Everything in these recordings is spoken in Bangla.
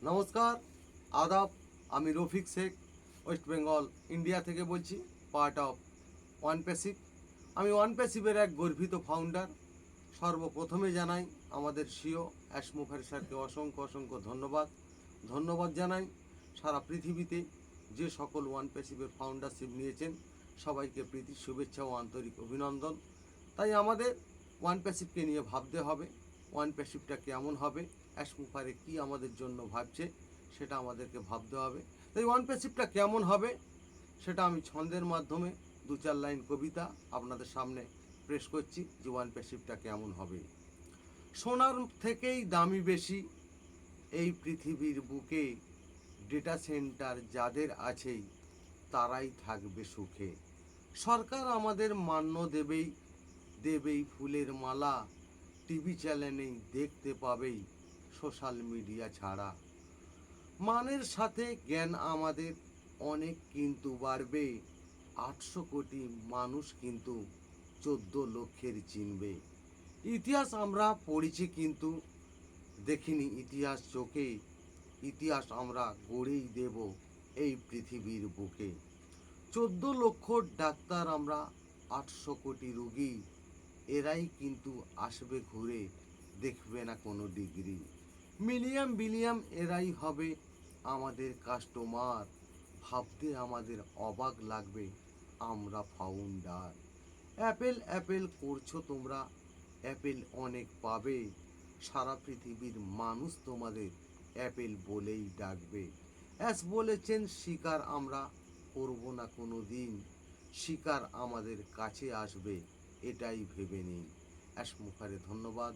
নমস্কার, আদাব। আমি রফিক শেখ, ওয়েস্ট বেঙ্গল ইন্ডিয়া থেকে বলছি, পার্ট অফ ওয়ান প্যাসিভ। আমি ওয়ান প্যাসিভের এক গর্বিত ফাউন্ডার। সর্বপ্রথমে জানাই আমাদের সিও অ্যাশমুখারি স্যারকে অসংখ্য ধন্যবাদ জানাই সারা পৃথিবীতে যে সকল ওয়ান প্যাসিভের ফাউন্ডারশিপ নিয়েছেন সবাইকে প্রীতি শুভেচ্ছা ও আন্তরিক অভিনন্দন। তাই আমাদের ওয়ান প্যাসিভকে নিয়ে ভাবতে হবে, ওয়ান প্যাসিভটা কেমন হবে, অ্যাশমুখারে কি আমাদের জন্য ভাবছে সেটা আমাদেরকে ভাবতে হবে। তাই ওয়ান প্যাসিভটা কেমন হবে সেটা আমি ছন্দের মাধ্যমে দু চার লাইন কবিতা আপনাদের সামনে পেশ করছি যে ওয়ান প্যাসিভটা কেমন হবে। সোনার থেকেই দামি বেশি এই পৃথিবীর বুকে, ডেটা সেন্টার যাদের আছেই তারাই থাকবে সুখে। সরকার আমাদের মান্য দেবেই ফুলের মালা, টিভি চ্যানেলেই দেখতে পাবেই সোশ্যাল মিডিয়া ছাড়া। মানের সাথে জ্ঞান আমাদের অনেক কিন্তু বাড়বে, 800 কোটি মানুষ কিন্তু 14 লক্ষের চিনবে। ইতিহাস আমরা পড়েছি কিন্তু দেখিনি ইতিহাস চোখে, ইতিহাস আমরা গড়েই দেব এই পৃথিবীর বুকে। 14 লক্ষ ডাক্তার আমরা, 800 কোটি রুগী, এরাই কিন্তু আসবে ঘুরে, দেখবে না কোনো ডিগ্রি। বিলিয়ন এরাই হবে আমাদের কাস্টমার, ভাবতে আমাদের অবাক লাগবে আমরা ফাউন্ডার। অ্যাপেল করছো তোমরা, অ্যাপেল অনেক পাবে, সারা পৃথিবীর মানুষ তোমাদের অ্যাপেল বলেই ডাকবে। বলেছেন শিকার আমরা করব না কোনো দিন, শিকার আমাদের কাছে আসবে এটাই ভেবে নিন। অ্যাশমুখারে ধন্যবাদ।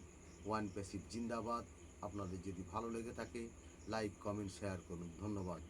ওয়ান প্যাসিভ জিন্দাবাদ। আপনাদের যদি ভালো লেগে থাকে লাইক কমেন্ট শেয়ার করুন। ধন্যবাদ।